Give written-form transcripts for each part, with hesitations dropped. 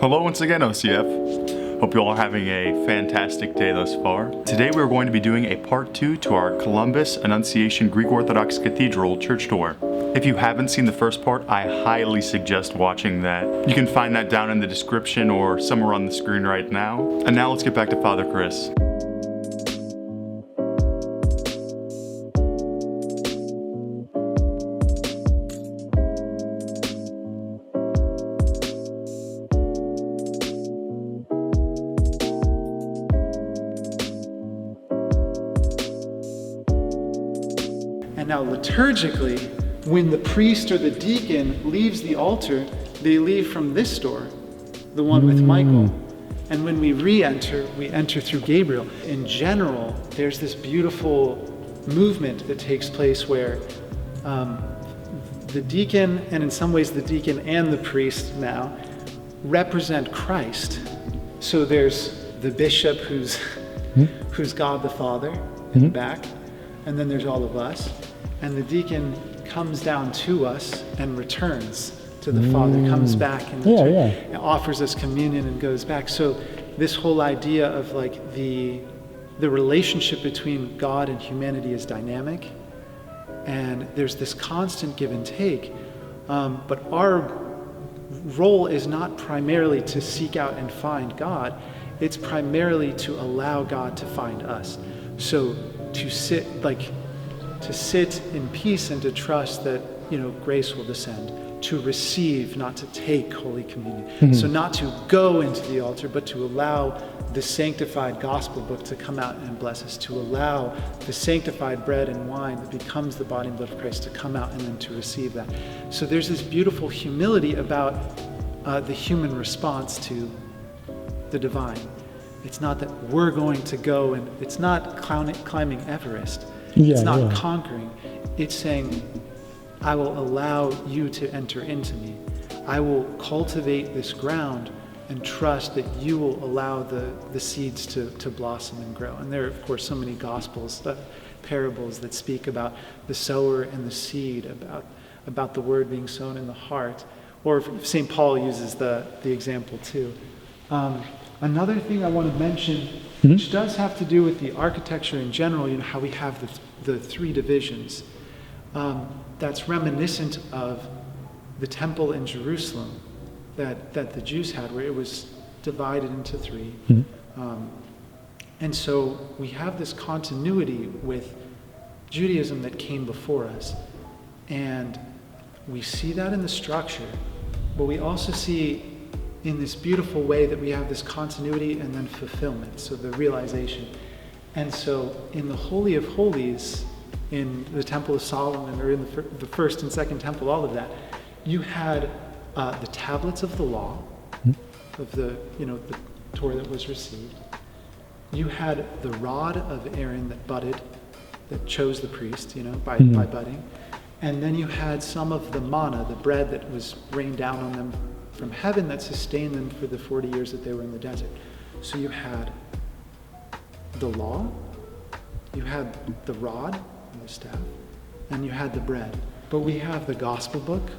Hello once again, OCF. Hope you all are having a fantastic day thus far. Today we're going to be doing a part 2 to our Columbus Annunciation Greek Orthodox Cathedral church tour. If you haven't seen the first part, I highly suggest watching that. You can find that down in the description or somewhere on the screen right now. And now let's get back to Father Chris. And now liturgically, when the priest or the deacon leaves the altar, they leave from this door, the one with Michael. And when we re-enter, we enter through Gabriel. In general, there's this beautiful movement that takes place where the deacon, and in some ways the deacon and the priest now, represent Christ. So there's the bishop who's God the Father in the back, and then there's all of us. And the deacon comes down to us and returns to the Father, comes back and offers us communion and goes back. So this whole idea of like the relationship between God and humanity is dynamic, and there's this constant give and take. But our role is not primarily to seek out and find God. It's primarily to allow God to find us. So to sit in peace and to trust that, grace will descend, to receive, not to take Holy Communion. So not to go into the altar, but to allow the sanctified gospel book to come out and bless us, to allow the sanctified bread and wine that becomes the body and blood of Christ to come out and then to receive that. So there's this beautiful humility about the human response to the divine. It's not that we're going to go, and it's not climbing Everest. It's not conquering. It's saying, I will allow you to enter into me. I will cultivate this ground and trust that you will allow the seeds to blossom and grow. And there are, of course, so many gospels, parables that speak about the sower and the seed, about the word being sown in the heart. Or St. Paul uses the example too. Another thing I want to mention, which does have to do with the architecture in general, how we have the three divisions. That's reminiscent of the temple in Jerusalem that the Jews had, where it was divided into three. And so we have this continuity with Judaism that came before us. And we see that in the structure, but we also see in this beautiful way that we have this continuity and then fulfillment, so the realization. And so in the Holy of Holies, in the Temple of Solomon, or in the first and second temple, all of that, you had the tablets of the law, of the Torah that was received. You had the rod of Aaron that chose the priest, by budding. And then you had some of the manna, the bread that was rained down on them from heaven that sustained them for the 40 years that they were in the desert. So you had the law, you had the rod and the staff, and you had the bread. But we have the gospel book,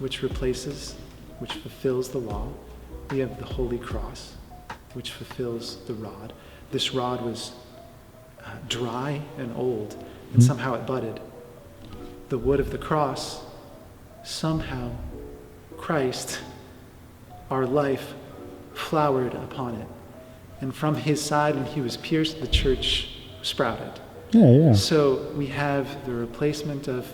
which fulfills the law. We have the Holy Cross, which fulfills the rod. This rod was dry and old, and somehow it budded. The wood of the cross, somehow Christ, our life, flowered upon it. And from his side, when he was pierced, the church sprouted. So we have the replacement of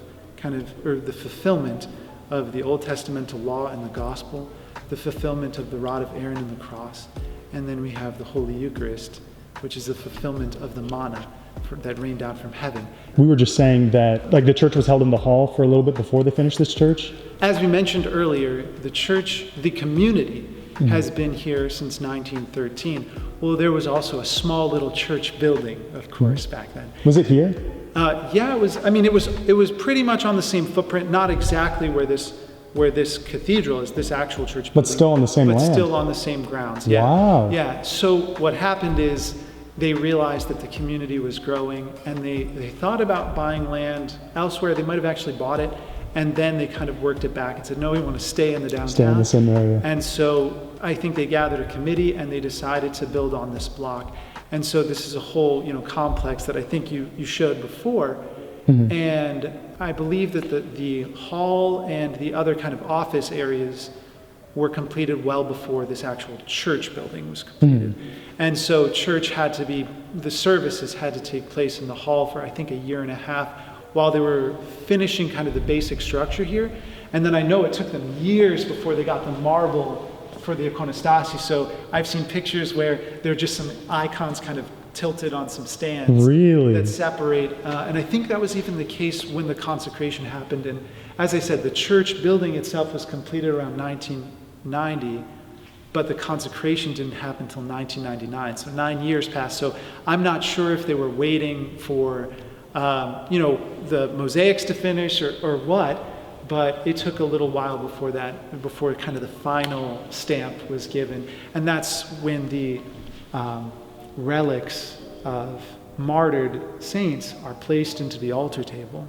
the fulfillment of the Old Testamental law and the gospel, the fulfillment of the rod of Aaron and the cross, and then we have the Holy Eucharist, which is the fulfillment of the manna that rained down from heaven. We were just saying that the church was held in the hall for a little bit before they finished this church. As we mentioned earlier, the church, the community, has been here since 1913. Well, there was also a small little church building, of course, back then. Was it here? Yeah, it was. I mean, it was pretty much on the same footprint, not exactly where this cathedral is, this actual church building. But still on the same land. But still on the same grounds. Yeah. Wow. Yeah. So what happened is they realized that the community was growing, and they thought about buying land elsewhere. They might have actually bought it, and then they kind of worked it back and said, no, we want to stay in the downtown. Stay in the same area. And so I think they gathered a committee and they decided to build on this block. And so this is a whole, complex that I think you showed before. Mm-hmm. And I believe that the hall and the other kind of office areas were completed well before this actual church building was completed. Mm-hmm. And so the services had to take place in the hall for I think a year and a half while they were finishing kind of the basic structure here. And then I know it took them years before they got the marble for the iconostasis. So I've seen pictures where there are just some icons kind of tilted on some stands that separate. And I think that was even the case when the consecration happened. And as I said, the church building itself was completed around 1990, but the consecration didn't happen until 1999. So 9 years passed. So I'm not sure if they were waiting for, the mosaics to finish or what, but it took a little while before kind of the final stamp was given. And that's when the relics of martyred saints are placed into the altar table,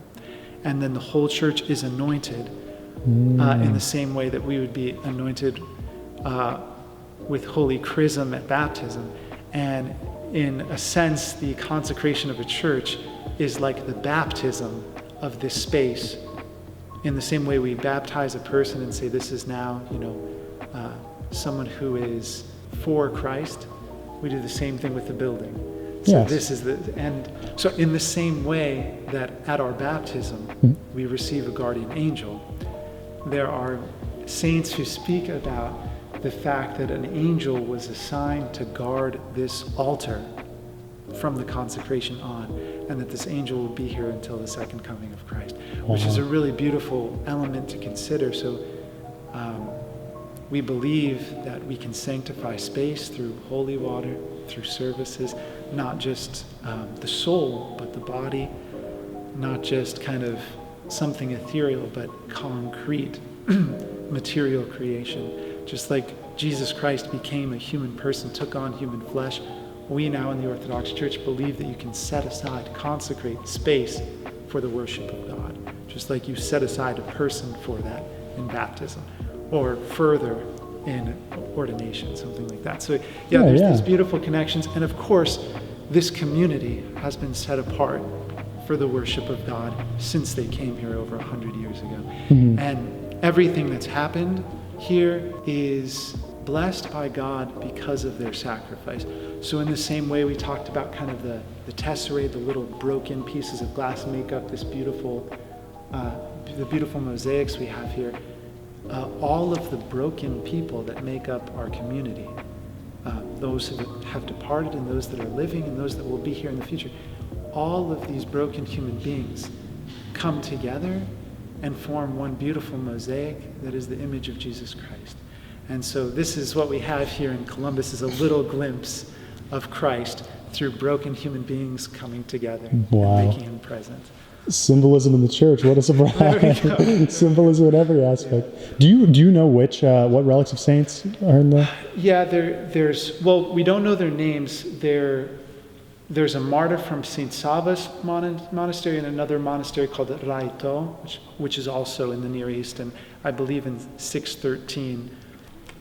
and then the whole church is anointed in the same way that we would be anointed with holy chrism at baptism. And in a sense, the consecration of a church is like the baptism of this space. In the same way we baptize a person and say, this is now, someone who is for Christ, we do the same thing with the building. So yes. This is and so in the same way that at our baptism, we receive a guardian angel, there are saints who speak about the fact that an angel was assigned to guard this altar from the consecration on, and that this angel will be here until the second coming of Christ, which is a really beautiful element to consider. So we believe that we can sanctify space through holy water, through services, not just the soul, but the body, not just kind of something ethereal, but concrete, material creation. Just like Jesus Christ became a human person, took on human flesh, we now in the Orthodox Church believe that you can set aside, consecrate space for the worship of God, just like you set aside a person for that in baptism, or further in ordination, something like that. So there's these beautiful connections. And of course, this community has been set apart for the worship of God since they came here over 100 years ago. Mm-hmm. And everything that's happened here is blessed by God because of their sacrifice. So in the same way we talked about kind of the tesserae, the little broken pieces of glass make up this beautiful, the beautiful mosaics we have here. All of the broken people that make up our community, those who have departed and those that are living and those that will be here in the future, all of these broken human beings come together and form one beautiful mosaic that is the image of Jesus Christ. And so this is what we have here in Columbus, is a little glimpse of Christ through broken human beings coming together and making him present. Symbolism in the church, what a surprise. Symbolism in every aspect. Do you know what relics of saints are in there? Yeah, we don't know their names. There's a martyr from St. Sava's monastery and another monastery called Raito, which is also in the Near East. And I believe in 613,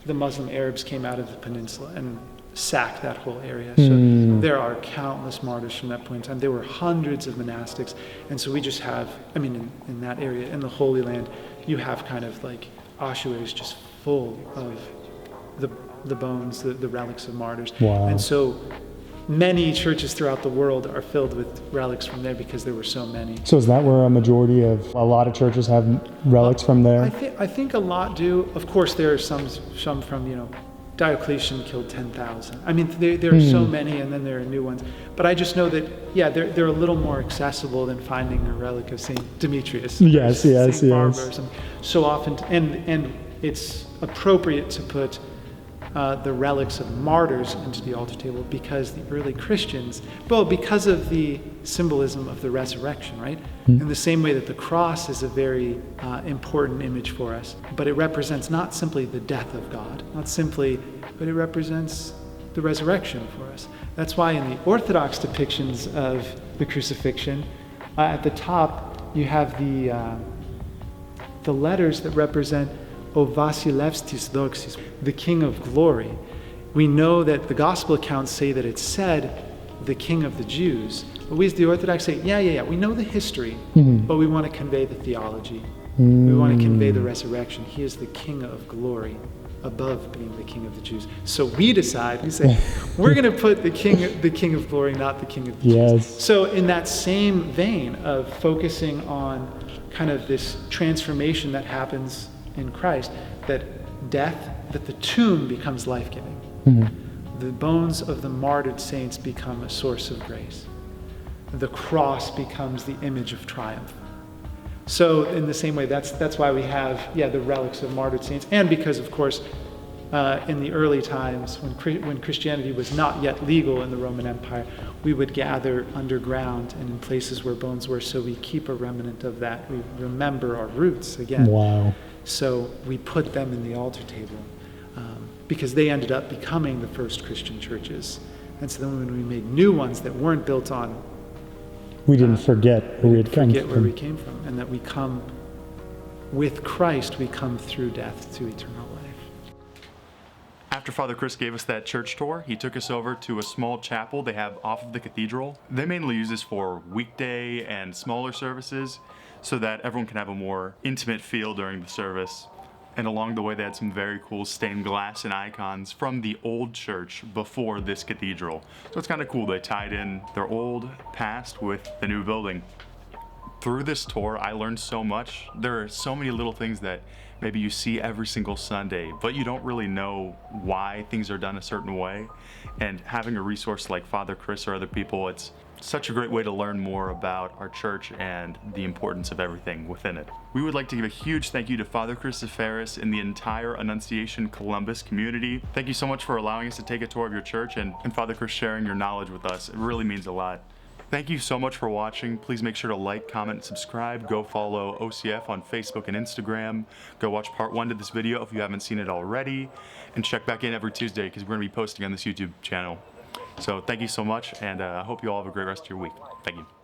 the Muslim Arabs came out of the peninsula and sacked that whole area. So there are countless martyrs from that point in time. There were hundreds of monastics. And so we just have, in that area, in the Holy Land, you have kind of like ossuaries just full of the bones, the relics of martyrs. Wow. And so many churches throughout the world are filled with relics from there because there were so many. So is that where a lot of churches have relics from there? I think a lot do. Of course, there are some from, Diocletian killed 10,000. There are so many, and then there are new ones. But I just know that, they're a little more accessible than finding a relic of St. Demetrius. Yes. Barbara or something. So often, and it's appropriate to put the relics of martyrs into the altar table because the early Christians, because of the symbolism of the resurrection, right? In the same way that the cross is a very important image for us, but it represents not simply the death of God, but it represents the resurrection for us. That's why in the Orthodox depictions of the crucifixion, at the top you have the letters that represent O Vasilevstis Doxis, the King of Glory. We know that the gospel accounts say that it said the King of the Jews. But we as the Orthodox say, yeah, we know the history, but we want to convey the theology. We want to convey the resurrection. He is the King of Glory, above being the King of the Jews. So we decide, we say, we're going to put the King of Glory, not the King of the Jews. So in that same vein of focusing on kind of this transformation that happens in Christ, that the tomb becomes life-giving. The bones of the martyred saints become a source of grace. The cross becomes the image of triumph. So in the same way, that's why we have, the relics of martyred saints. And because, of course, in the early times, when Christianity was not yet legal in the Roman Empire, we would gather underground and in places where bones were, so we keep a remnant of that. We remember our roots again. Wow. So we put them in the altar table because they ended up becoming the first Christian churches. And so then when we made new ones that weren't built on, we didn't forget where we had come from. Where we came from, and that we come with Christ, we come through death to eternal life. After Father Chris gave us that church tour, he took us over to a small chapel they have off of the cathedral. They mainly use this for weekday and smaller services so that everyone can have a more intimate feel during the service. And along the way, they had some very cool stained glass and icons from the old church before this cathedral. So it's kind of cool. They tied in their old past with the new building. Through this tour, I learned so much. There are so many little things that maybe you see every single Sunday, but you don't really know why things are done a certain way. And having a resource like Father Chris or other people, it's such a great way to learn more about our church and the importance of everything within it. We would like to give a huge thank you to Father Chris Zafaris and the entire Annunciation Columbus community. Thank you so much for allowing us to take a tour of your church and Father Chris sharing your knowledge with us. It really means a lot. Thank you so much for watching. Please make sure to like, comment, and subscribe. Go follow OCF on Facebook and Instagram. Go watch part 1 to this video if you haven't seen it already. And check back in every Tuesday because we're going to be posting on this YouTube channel. So thank you so much, and I hope you all have a great rest of your week. Thank you.